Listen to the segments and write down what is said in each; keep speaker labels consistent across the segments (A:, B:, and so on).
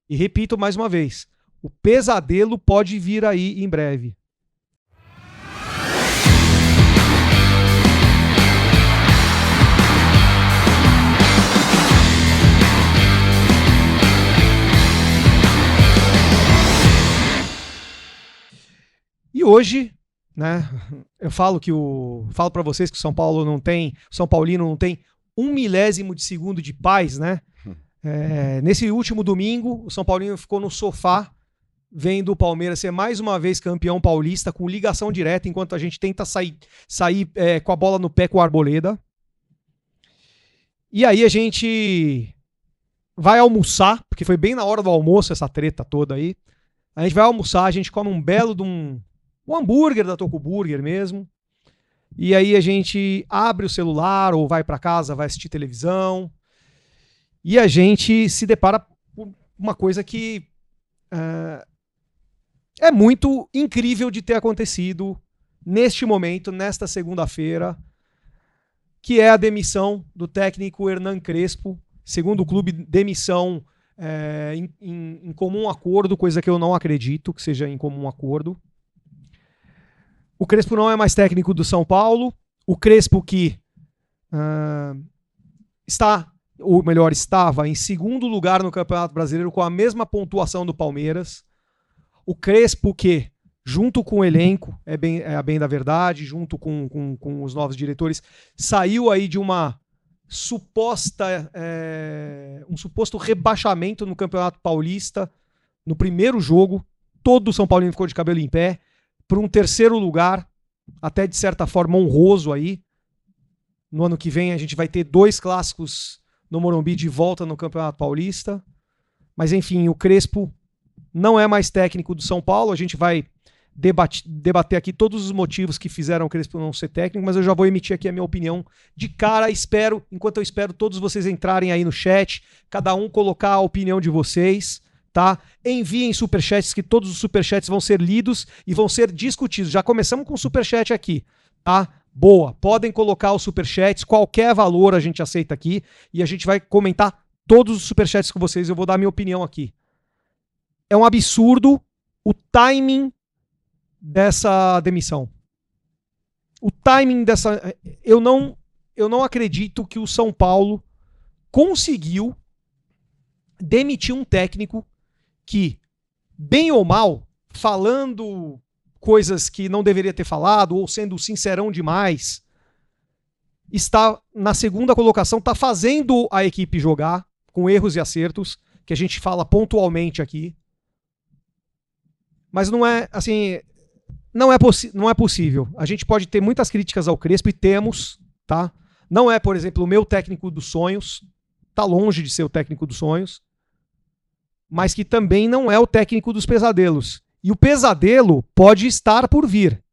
A: E repito mais uma vez, o pesadelo pode vir aí em breve. E hoje, né, eu falo para vocês que o São Paulino não tem 1/1000 de segundo de paz, né? Nesse último domingo, o São Paulino ficou no sofá vendo o Palmeiras ser mais uma vez campeão paulista com ligação direta, enquanto a gente tenta sair com a bola no pé com o Arboleda. E aí a gente vai almoçar, porque foi bem na hora do almoço essa treta toda aí. A gente vai almoçar, a gente come um belo de um hambúrguer da Toco Burger mesmo. E aí a gente abre o celular ou vai para casa, vai assistir televisão. E a gente se depara com uma coisa que é muito incrível de ter acontecido neste momento, nesta segunda-feira, que é a demissão do técnico Hernan Crespo. Segundo o clube, demissão em comum acordo, coisa que eu não acredito que seja em comum acordo. O Crespo não é mais técnico do São Paulo. O Crespo que estava em segundo lugar no Campeonato Brasileiro com a mesma pontuação do Palmeiras. O Crespo que, junto com o elenco, é a bem da verdade, junto com os novos diretores, saiu aí de uma um suposto rebaixamento no Campeonato Paulista no primeiro jogo. Todo o São Paulino ficou de cabelo em pé para um terceiro lugar, até de certa forma honroso aí. No ano que vem a gente vai ter 2 clássicos no Morumbi de volta no Campeonato Paulista. Mas enfim, o Crespo não é mais técnico do São Paulo. A gente vai debater aqui todos os motivos que fizeram o Crespo não ser técnico, mas eu já vou emitir aqui a minha opinião de cara. Enquanto eu espero todos vocês entrarem aí no chat, cada um colocar a opinião de vocês, tá? Enviem superchats, que todos os superchats vão ser lidos e vão ser discutidos. Já começamos com o superchat aqui, tá? Boa, podem colocar os superchats, qualquer valor a gente aceita aqui e a gente vai comentar todos os superchats com vocês. Eu vou dar a minha opinião aqui. É um absurdo o timing dessa demissão. O timing dessa... Eu não acredito que o São Paulo conseguiu demitir um técnico que, bem ou mal, falando coisas que não deveria ter falado, ou sendo sincerão demais, está na segunda colocação, está fazendo a equipe jogar, com erros e acertos, que a gente fala pontualmente aqui. Mas não é, assim, não é possível. A gente pode ter muitas críticas ao Crespo, e temos, tá? Não é, por exemplo, o meu técnico dos sonhos, tá longe de ser o técnico dos sonhos, mas que também não é o técnico dos pesadelos. E o pesadelo pode estar por vir.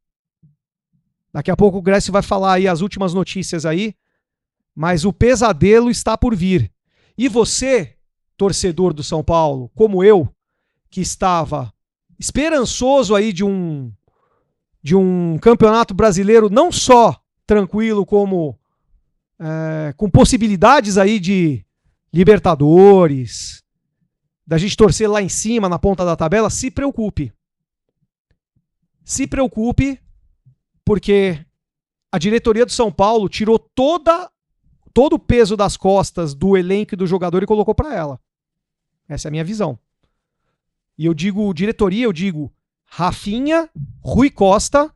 A: Daqui a pouco o Grécio vai falar aí as últimas notícias aí, mas o pesadelo está por vir. E você, torcedor do São Paulo, como eu, que estava esperançoso aí de um campeonato brasileiro não só tranquilo, como com possibilidades aí de Libertadores, da gente torcer lá em cima, na ponta da tabela, se preocupe. Se preocupe, porque a diretoria do São Paulo tirou todo o peso das costas do elenco e do jogador e colocou para ela. Essa é a minha visão. E eu digo diretoria, eu digo Rafinha, Rui Costa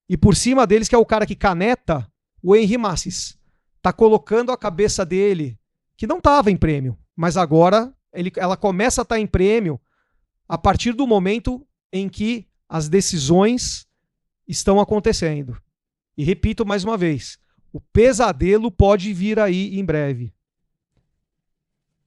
A: e por cima deles, que é o cara que caneta, o Henry Massis. Tá colocando a cabeça dele, que não estava em prêmio, mas agora ela começa a estar em prêmio a partir do momento em que as decisões estão acontecendo. E repito mais uma vez, o pesadelo pode vir aí em breve.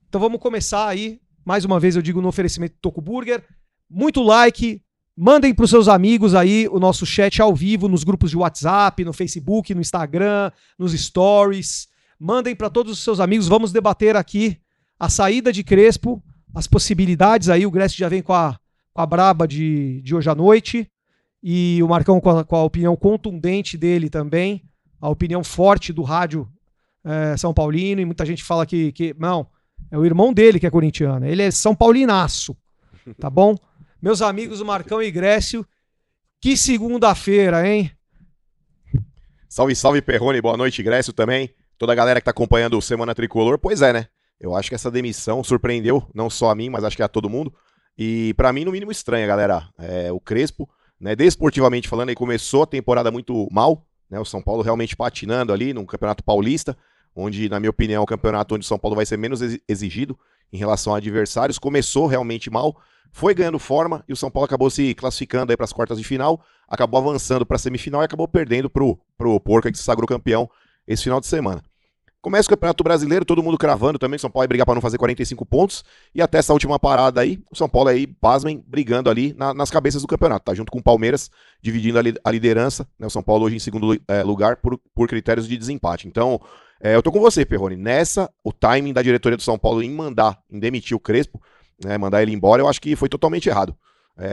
A: Então vamos começar aí, mais uma vez eu digo no oferecimento do Toco Burger. Muito like, mandem para os seus amigos aí o nosso chat ao vivo nos grupos de WhatsApp, no Facebook, no Instagram, nos stories. Mandem para todos os seus amigos, vamos debater aqui a saída de Crespo, as possibilidades aí. O Grécio já vem com a braba de hoje à noite, e o Marcão com a opinião contundente dele também, a opinião forte do rádio São Paulino, e muita gente fala que não, É o irmão dele que é corintiano. Ele é São Paulinaço, tá bom? Meus amigos, o Marcão e Grécio, que segunda-feira, hein?
B: Salve, salve, Perrone. Boa noite, Grécio também. Toda a galera que tá acompanhando o Semana Tricolor. Pois é, né? Eu acho que essa demissão surpreendeu, não só a mim, mas acho que a todo mundo. E pra mim, no mínimo, estranha, galera. O Crespo, né, desportivamente falando, ele começou a temporada muito mal, né? O São Paulo realmente patinando ali no Campeonato Paulista, onde, na minha opinião, é o campeonato onde o São Paulo vai ser menos exigido em relação a adversários. Começou realmente mal, foi ganhando forma e o São Paulo acabou se classificando aí para as quartas de final, acabou avançando para a semifinal e acabou perdendo pro Porca, que se sagrou campeão esse final de semana. Começa o Campeonato Brasileiro, todo mundo cravando também, o São Paulo vai brigar para não fazer 45 pontos, e até essa última parada aí, o São Paulo aí, pasmem, brigando ali nas cabeças do campeonato, tá junto com o Palmeiras, dividindo a liderança, né? O São Paulo hoje em segundo lugar por critérios de desempate. Então, eu tô com você, Perrone, o timing da diretoria do São Paulo em demitir o Crespo, né, mandar ele embora, eu acho que foi totalmente errado.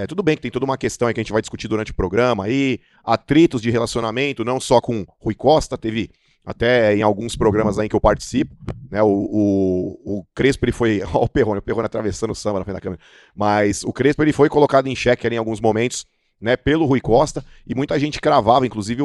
B: Tudo bem que tem toda uma questão aí que a gente vai discutir durante o programa, aí, atritos de relacionamento, não só com Rui Costa, teve até em alguns programas aí que eu participo, né, o Crespo, ele foi, ó, o Perrone atravessando o samba na frente da câmera, mas o Crespo, ele foi colocado em xeque ali em alguns momentos, né, pelo Rui Costa, e muita gente cravava, inclusive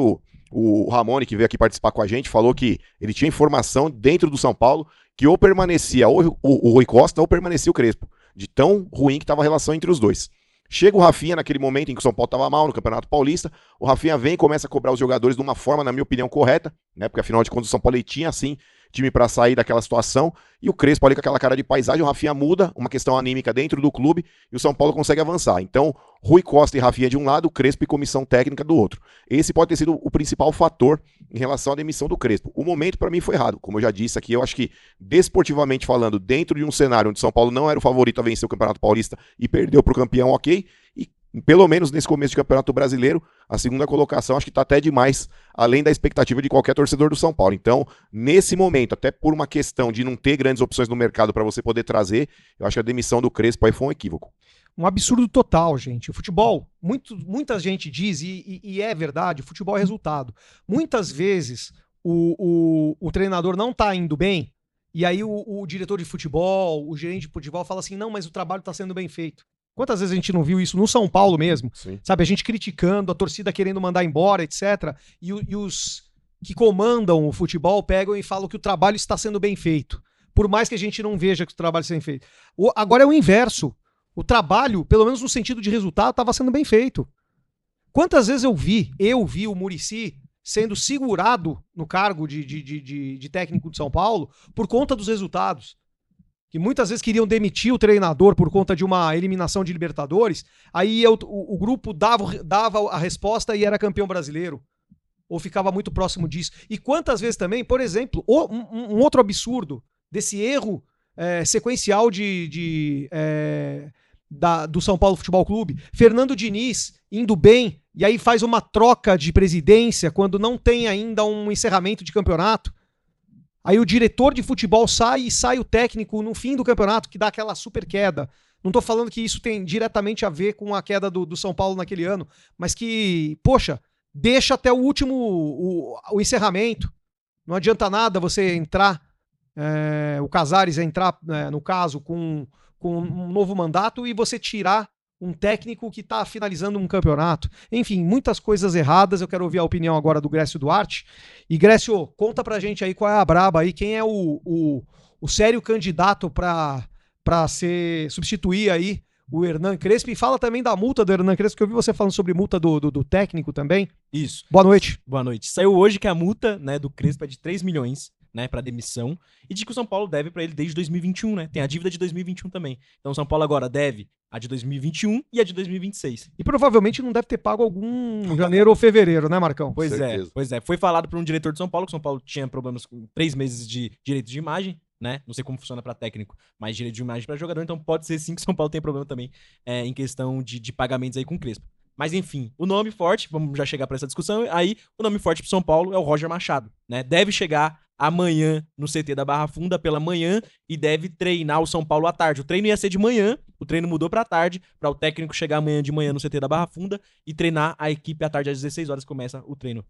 B: o Ramone, que veio aqui participar com a gente, falou que ele tinha informação dentro do São Paulo que ou permanecia o Rui Costa ou permanecia o Crespo, de tão ruim que estava a relação entre os dois. Chega o Rafinha naquele momento em que o São Paulo estava mal no Campeonato Paulista, o Rafinha vem e começa a cobrar os jogadores de uma forma, na minha opinião, correta, né? Porque afinal de contas o São Paulo tinha, assim, time para sair daquela situação, e o Crespo ali com aquela cara de paisagem, o Rafinha muda, uma questão anímica dentro do clube, e o São Paulo consegue avançar. Então, Rui Costa e Rafinha de um lado, Crespo e comissão técnica do outro. Esse pode ter sido o principal fator em relação à demissão do Crespo. O momento para mim foi errado, como eu já disse aqui, eu acho que desportivamente falando, dentro de um cenário onde o São Paulo não era o favorito a vencer o Campeonato Paulista e perdeu para o campeão, ok, e pelo menos nesse começo de Campeonato Brasileiro, a segunda colocação acho que está até demais, além da expectativa de qualquer torcedor do São Paulo. Então, nesse momento, até por uma questão de não ter grandes opções no mercado para você poder trazer, eu acho que a demissão do Crespo aí foi um equívoco.
A: Um absurdo total, gente. O futebol, muita gente diz, e é verdade, o futebol é resultado. Muitas vezes o treinador não tá indo bem, e aí o diretor de futebol, o gerente de futebol fala assim, não, mas o trabalho tá sendo bem feito. Quantas vezes a gente não viu isso no São Paulo mesmo?
B: Sim.
A: Sabe, a gente criticando, a torcida querendo mandar embora, etc. E os que comandam o futebol pegam e falam que o trabalho está sendo bem feito. Por mais que a gente não veja que o trabalho está sendo feito. Agora é o inverso. O trabalho, pelo menos no sentido de resultado, estava sendo bem feito. Quantas vezes eu vi o Muricy sendo segurado no cargo de técnico de São Paulo por conta dos resultados? Que muitas vezes queriam demitir o treinador por conta de uma eliminação de Libertadores, aí o grupo dava a resposta e era campeão brasileiro. Ou ficava muito próximo disso. E quantas vezes também, por exemplo, um outro absurdo desse erro sequencial do São Paulo Futebol Clube, Fernando Diniz indo bem, e aí faz uma troca de presidência quando não tem ainda um encerramento de campeonato. Aí o diretor de futebol sai e sai o técnico no fim do campeonato, que dá aquela super queda. Não tô falando que isso tem diretamente a ver com a queda do São Paulo naquele ano, mas que, poxa, deixa até o último, o encerramento. Não adianta nada você entrar, o Casares entrar, no caso, com um novo mandato e você tirar um técnico que está finalizando um campeonato. Enfim, muitas coisas erradas. Eu quero ouvir a opinião agora do Grécio Duarte. E Grécio, conta pra gente aí qual é a braba aí, quem é o sério candidato para substituir aí o Hernan Crespo. E fala também da multa do Hernan Crespo, que eu vi você falando sobre multa do técnico também.
C: Isso.
A: Boa noite.
C: Boa noite. Saiu hoje que a multa, né, do Crespo é de 3 milhões, né, para demissão, e de que o São Paulo deve para ele desde 2021, né? Tem a dívida de 2021 também. Então o São Paulo agora deve a de 2021 e a de 2026.
A: E provavelmente não deve ter pago algum janeiro ou fevereiro, né, Marcão?
C: Pois é. Foi falado por um diretor de São Paulo que o São Paulo tinha problemas com 3 meses de direito de imagem, né? Não sei como funciona para técnico, mas direito de imagem para jogador, então pode ser sim que o São Paulo tenha problema também em questão de pagamentos aí com o Crespo. Mas enfim, o nome forte, vamos já chegar para essa discussão, aí o nome forte pro São Paulo é o Roger Machado, né? Deve chegar amanhã no CT da Barra Funda pela manhã e deve treinar o São Paulo à tarde. O treino ia ser de manhã, o treino mudou pra tarde, para o técnico chegar amanhã de manhã no CT da Barra Funda e treinar a equipe à tarde às 16 horas começa o treino